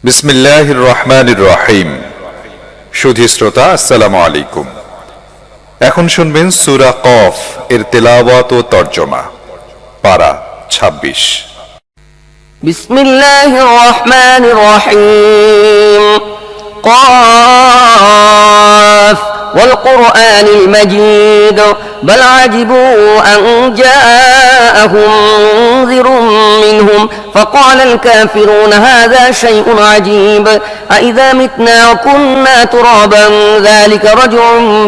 বিসমিল্লাহির রহমানির রহিম। সুধী শ্রোতা, আসসালামু আলাইকুম। এখন শুনবেন সূরা কফ এর তেলাওয়াত ও তরজমা। পারা ২৬। বিসমিল্লাহির রহমানির রহিম। কফ والقرآن المجيد بل عجبوا أن جاءهم منذر منهم فقال الكافرون هذا شيء عجيب أإذا متنا وكنا ترابا ذلك رجع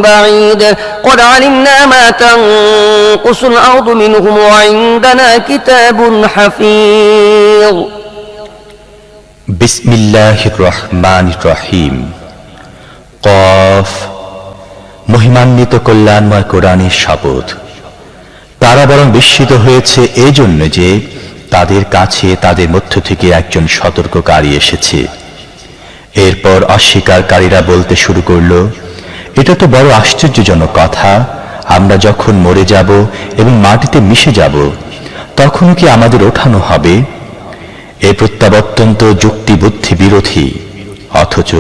بعيد قد علمنا ما تنقص الأرض منهم وعندنا كتاب حفيظ بسم الله الرحمن الرحيم قاف মহিমান্বিত কল্যাণময় কোরআনের শপথ। তারা বরং বিস্মিত হয়েছে এই জন্য যে তাদের কাছে তাদের মধ্য থেকে একজন সতর্ককারী এসেছে। এরপর অস্বীকারীরা বলতে শুরু করল, এটা তো বড় আশ্চর্যজনক কথা, আমরা যখন মরে যাব এবং মাটিতে মিশে যাব তখনও কি আমাদের ওঠানো হবে? এই প্রত্যাবর্তন তো যুক্তি বুদ্ধি বিরোধী। অথচ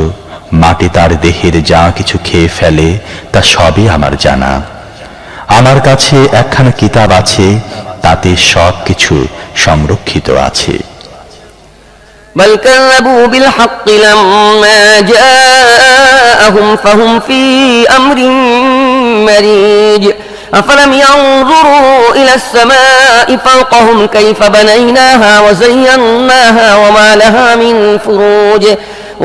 মাটি তার দেহের যা কিছু খেয়ে ফেলে তা সবই আমার জানা। আমার কাছে একখানা কিতাব আছে, তাতে সব কিছু সংরক্ষিত আছে। بل كذبوا بالحق لما جاءهم فهم في أمر مريج أفلم ينظروا إلى السماء فوقهم كيف بنيناها وزيناها وما لها من فروج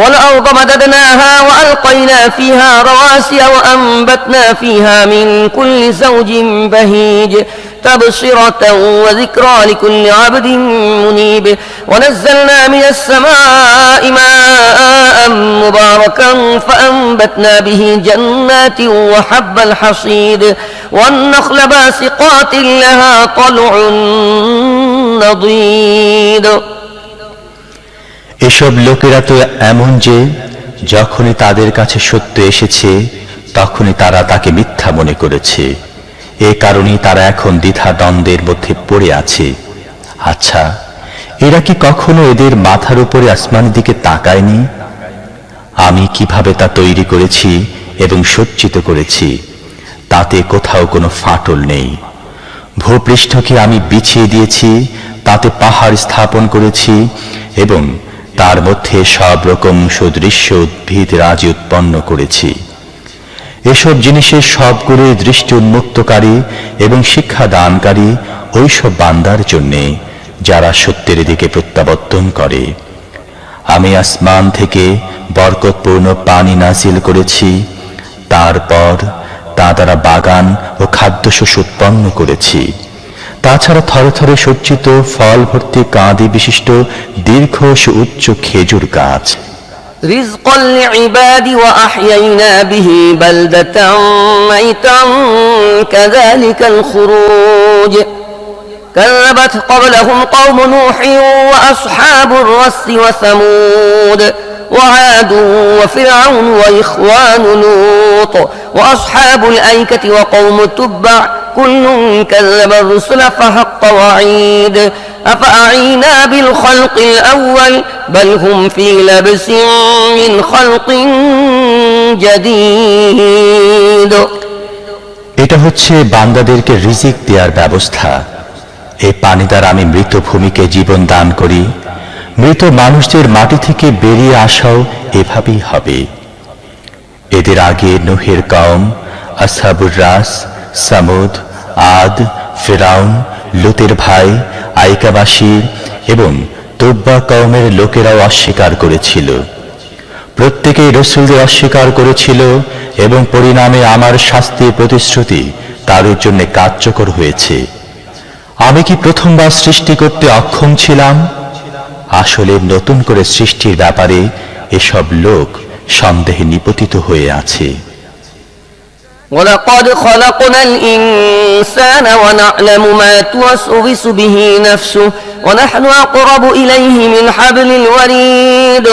والأرض مددناها وألقينا فيها رواسي وأنبتنا فيها من كل زوج بهيج تبصرة وذكرى لكل عبد منيب ونزلنا من السماء ماء مباركا فأنبتنا به جنات وحب الحصيد والنخل باسقات لها طلع نضيد। এসব লোকেরা তো এমন যে যখনই তাদের কাছে সত্য এসেছে তখনই তারা তাকে মিথ্যা মনে করেছে। এ কারণেই তারা এখন দ্বিধা দ্বন্দ্বের মধ্যে পড়ে আছে। আচ্ছা, এরা কি কখনো এদের মাথার উপরে আসমানের দিকে তাকায়নি? আমি কিভাবে তা তৈরি করেছি এবং সজ্জিত করেছি, তাতে কোথাও কোনো ফাটল নেই। ভূপৃষ্ঠকে আমি বিছিয়ে দিয়েছি, তাতে পাহাড় স্থাপন করেছি এবং তার মধ্যে সব রকম সুদৃশ্য উদ্ভিদ রাজি উৎপন্ন করেছি। এসব জিনিসের সবগুলোই দৃষ্টি উন্মুক্তকারী এবং শিক্ষা দানকারী ওইসব বান্দার জন্যে যারা সত্যের দিকে প্রত্যাবর্তন করে। আমি আসমান থেকে বরকতপূর্ণ পানি নাজিল করেছি, তারপর তা দ্বারা বাগান ও খাদ্যশস্য উৎপন্ন করেছি। তাছাড়া থরে থরে সজ্জিত ফল ভর্তি কাঁদি বিশিষ্ট দীর্ঘ উচ্চ খেজুর গাছ। رزقا لعبادي وأحيينا به بلدة ميتا كذلك الخروج كذبت قبلهم قوم نوح وأصحاب الرس وثمود وعاد وفرعون وإخوان لوط وأصحاب الأيكة وقوم تبع كل كذب الرسل فحق وعيد أفأعينا بالخلق الأول بل هم في لبس من خلق جديد। এটা হচ্ছে বান্দাদেরকে রিজিক দেওয়ার ব্যবস্থা। এই পানি দ্বারা আমি মৃত ভূমিকে জীবন দান করি, মৃত মানুষদের মাটি থেকে বেরিয়ে আসাও এভাবেই হবে। এদের আগে নূহের কওম, আসহাবুর রাস, সামুদ, আদ, ফিরাউন, লূতের ভাই, আইকাবাসী এবং তুব্বা কওমের লোকেরাও অস্বীকার করেছিল। প্রত্যেকেই রাসূলদের অস্বীকার করেছিল এবং পরিণামে আমার শাস্তির প্রতিশ্রুতি তাদের জন্য কার্যকর হয়েছে। আমি কি প্রথমবার সৃষ্টি করতে অক্ষম ছিলাম? আসলে নতুন করে সৃষ্টির ব্যাপারে এসব লোক সন্দেহে নিপতিত হয়ে আছে। ولقد خلقنا الإنسان ونعلم ما توسوس به نفسه ونحن أقرب إليه من حبل الوريد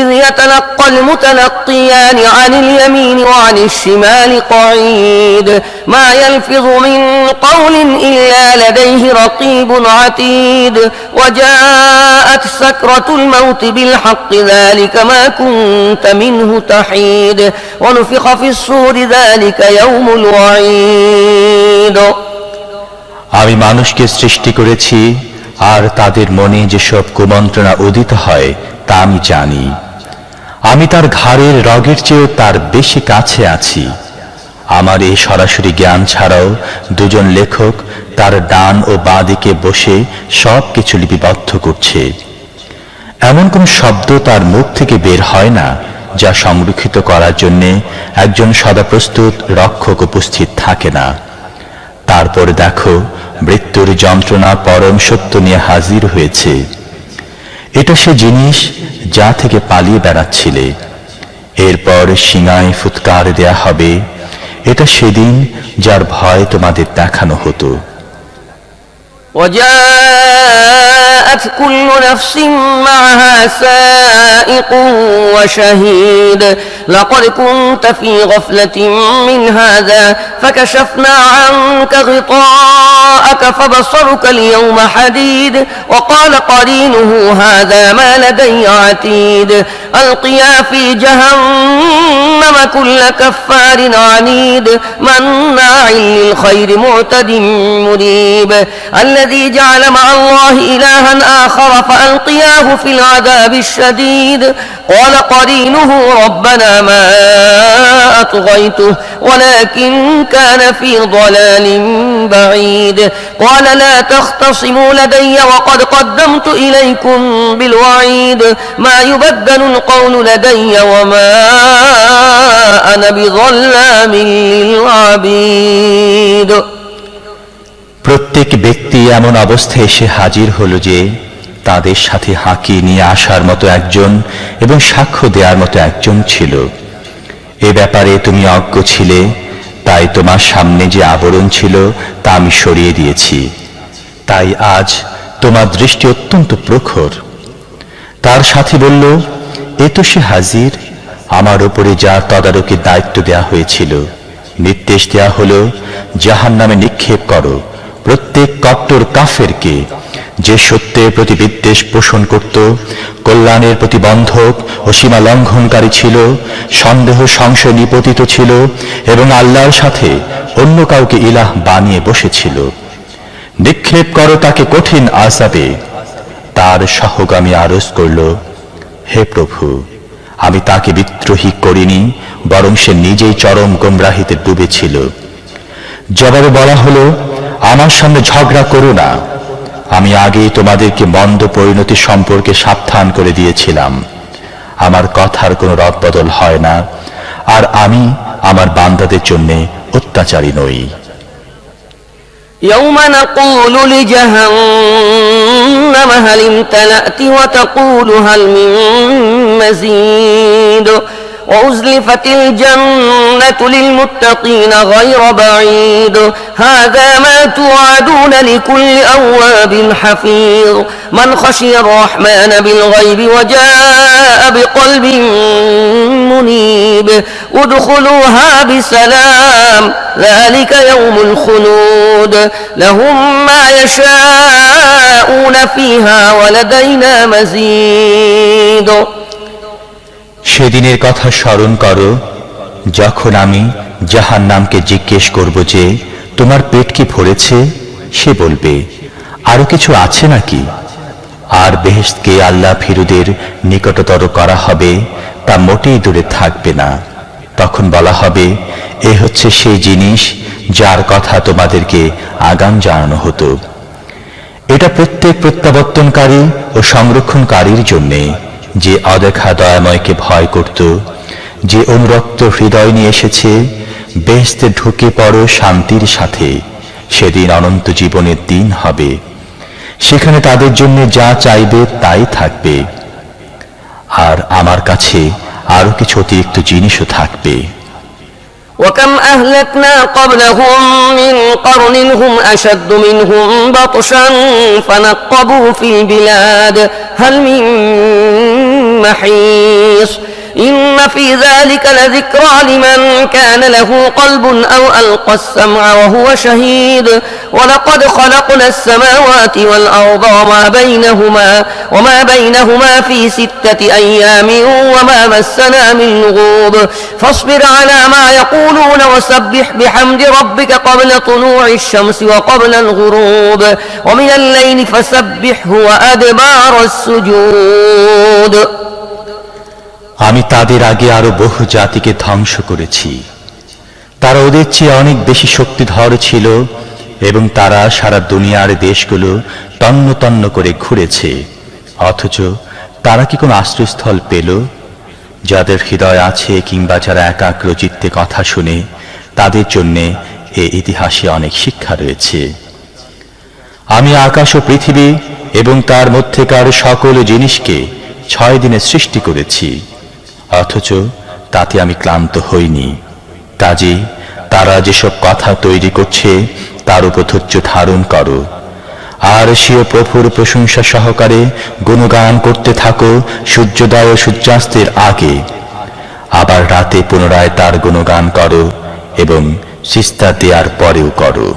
إذ يتلقى المتلقيان عن اليمين وعن الشمال قعيد ما يلفظ من قول إلا لديه رقيب عتيد وجاءت سكرة الموت بالحق ذلك ما كنت منه تحيد ونفخ في الصور ذلك يوم الوعيد আমি মানুষকে সৃষ্টি করেছি আর তাদের মনে যেসব কুমন্ত্রণা উদিত হয় তা আমি জানি। আমি তার ঘাড়ের রগের চেয়েও তার বেশি কাছে আছি। আমার এই সরাসরি জ্ঞান ছাড়াও দুজন লেখক তার ডান ও বাঁ দিকে বসে সব কিছু লিপিবদ্ধ করছে। এমন কোন শব্দ তার মুখ থেকে বের হয় না যা সংরক্ষিত করার জন্য একজন সদা প্রস্তুত রক্ষক উপস্থিত থাকে না। তারপর দেখো মৃত্যুর যন্ত্রণা পরম সত্য নিয়ে হাজির হয়েছে। এটা সে জিনিস যা থেকে পালিয়ে বেড়াচ্ছিলে। এরপর সিঙায় ফুৎকার দেয়া হবে। এটা সেদিন যার ভয় তোমাদের দেখানো হতো। وجاءت كل نفس معها سائق وشهيد لقد كنت في غفلة من هذا فكشفنا عنك غطاءك فبصرك اليوم حديد وقال قرينه هذا ما لدي عتيد ألقيا في جهنم كل كفار عنيد مناع للخير معتد مريب الذي جعل مع الله إلها آخر فألقياه في العذاب الشديد قال قرينه ربنا ما أطغيته ولكن كان في ضلال بعيد قال لا تختصموا لدي وقد قدمت إليكم بالوعيد ما يبدل القول لدي وما أنا بظلام للعبيد প্রত্যেক ব্যক্তি এমন অবস্থায় এসে হাজির হলো যে তাদের সাথে হাঁকি নিয়ে আসার মতো একজন এবং সাক্ষ্য দেওয়ার মতো একজন ছিল। এ ব্যাপারে তুমি অজ্ঞ ছিলে, তাই তোমার সামনে যে আবরণ ছিল তা আমি সরিয়ে দিয়েছি। তাই আজ তোমার দৃষ্টি অত্যন্ত প্রখর। তার সাথী বলল, এ তো সে হাজির, আমার উপরে যার তদারকির দায়িত্ব দেয়া হয়েছিল। নির্দেশ দেয়া হলো, জাহান্নামে নিক্ষেপ করো প্রত্যেক কট্টর কাফেরকে, যে সত্যের প্রতি বিদ্বেষ পোষণ করত, কল্যাণের প্রতিবন্ধক ও সীমা লঙ্ঘনকারী ছিল, সন্দেহ সংশয় নিপতিত ছিল এবং আল্লাহর সাথে অন্য কাউকে ইলাহ বানিয়ে বসেছিল। নিক্ষেপ করো তাকে কঠিন আযাবে। তার সহগামী আরজ করল, হে প্রভু, আমি তাকে বিদ্রোহী করিনি, বরং সে নিজেই চরম গোমরাহিতে ডুবেছিল। জবাবে বলা হলো, আমার সামনে ঝগড়া করো না, আমি আগেই তোমাদেরকে মন্দ পরিণতি সম্পর্কে সাবধান করে দিয়েছিলাম। আমার কথার কোনো রদবদল হয় না, আর আমি আমার বান্দাদের জন্য অত্যাচারী নই। يوم نقول لجهنم هل امتلأت وتقول هل من مزيد وأزلفت الجنة للمتقين غير بعيد هذا ما توعدون لكل أواب حفيظ من خشي الرحمن بالغيب وجاء بقلب منيب ادخلوها بسلام ذلك يوم الخلود لهم ما يشاءون فيها ولدينا مزيد সেদিনের কথা স্মরণ করো, যখন আমি জাহান্নামকে জিজ্ঞেস করব যে তোমার পেট কি ভরেছে, সে বলবে আরো কিছু আছে নাকি। আর বেহেশতকে আল্লাহ ফিরুদের নিকটতর করা হবে, তা মোটেই দূরে থাকবে না। তখন বলা হবে, এ হচ্ছে সেই জিনিস যার কথা তোমাদেরকে আগাম জানানো হতো। এটা প্রত্যেক প্রত্যাবর্তনকারী ও সংরক্ষণকারীর জন্যে, যে অদেখা দয়াময়কে ভয় করত, যে অনুরক্ত হৃদয় নিয়ে এসেছে। বেহেশতে ঢুকে পড়ো শান্তির সাথে, সেদিন অনন্ত জীবনের দিন হবে। সেখানে তাদের জন্য যা চাইবে তাই থাকবে, আর আমার কাছে আরো কিছু অতিরিক্ত জিনিসও থাকবে। وكم أهلكنا قبلهم من قرن هم أشد منهم بطشا فنقبوا في البلاد هل من محيص إن في ذلك لذكرى لمن كان له قلب أو ألقى السمع وهو شهيد ولقد خلقنا السماوات والأرض وما بينهما في 6 أيام وما مسنا من لغوب فاصبر على ما يقولون وسبح بحمد ربك قبل طلوع الشمس وقبل الغروب ومن الليل فسبحه وأدبار السجود আমি তাদের আগে আরো বহু জাতিকে ধ্বংস করেছি। তারা ওদের চেয়ে অনেক বেশি শক্তিধর ছিল এবং তারা সারা দুনিয়ার দেশগুলো তন্ন তন্ন করে ঘুরেছে, অথচ তারা কি কোনো আশ্রয়স্থল পেল? যাদের হৃদয় আছে কিংবা যারা একাগ্র চিত্তে কথা শুনে, তাদের জন্য এ ইতিহাসে অনেক শিক্ষা রয়েছে। আমি আকাশ ও পৃথিবী এবং তার মধ্যেকার সকল জিনিসকে 6 দিনে সৃষ্টি করেছি, অথচ তাতে আমি ক্লান্ত হইনি। কাজে তারা যেসব কথা তৈরি করছে তার উপর ধৈর্য ধারণ করো, আর স্বীয় প্রভুর প্রশংসা সহকারে গুণগান করতে থাকো সূর্যোদয় ও সূর্যাস্তের আগে, আবার রাতে পুনরায় তার গুণগান করো এবং সিজদা দেওয়ার পরেও করো।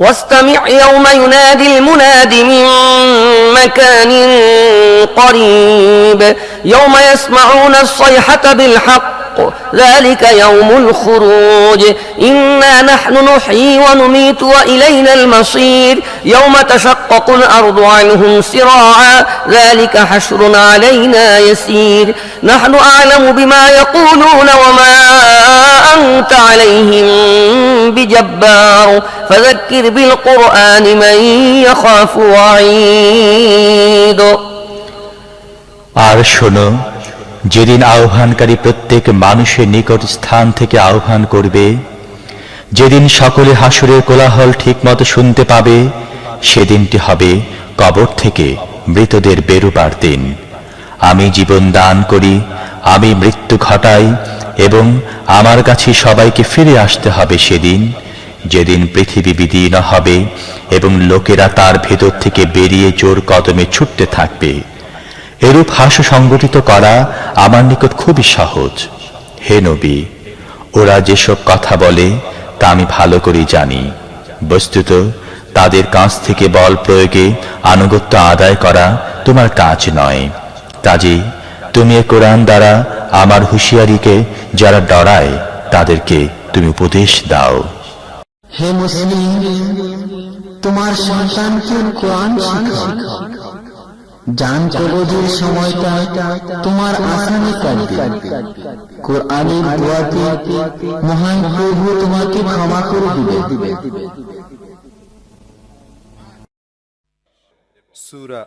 واستمع يوم ينادي المناد من مكان قريب يوم يسمعون الصيحة بالحق ذلك يوم الخروج إنا نحن نحيي ونميت وإلينا المصير يوم تشقق الأرض عنهم سراعا ذلك حشر علينا يسير نحن أعلم بما يقولون وما أنت عليهم بجبار فذكر بالقرآن من يخاف وعيد আর শোনো, যেদিন আহ্বানকারী প্রত্যেক মানুষের নিকট স্থান থেকে আহ্বান করবে, যেদিন সকলে হাসরের কোলাহল ঠিকমতো শুনতে পাবে, সেদিনটি হবে কবর থেকে মৃতদের বেরোবার দিন। আমি জীবন দান করি, আমি মৃত্যু ঘটাই এবং আমার কাছে সবাইকে ফিরে আসতে হবে সেদিন, যেদিন পৃথিবী বিদীর্ণ হবে এবং লোকেরা তার ভেতর থেকে বেরিয়ে জোর কদমে ছুটতে থাকবে। এরূপ হাস্য সংগঠিত করা আমার নিকট খুবই সহজ। হে নবী, ওরা যেসব কথা বলে তা আমি ভালো করেই জানি। বস্তুত তাদের কাছ থেকে বল প্রয়োগে আনুগত্য আদায় করা তোমার কাজ নয়। কাজেই তুমি এ কোরআন দ্বারা আমার হুঁশিয়ারিকে যারা ডরায় তাদেরকে তুমি উপদেশ দাও। হে মুসলিম, তোমার সন্তানকে কোরআন শেখাও। জান কবজের সময়টা তোমার আসামি কাটবে। কোরআনের দোয়াতে মহান প্রভু তোমাকে ক্ষমা করে দিবে। সূরা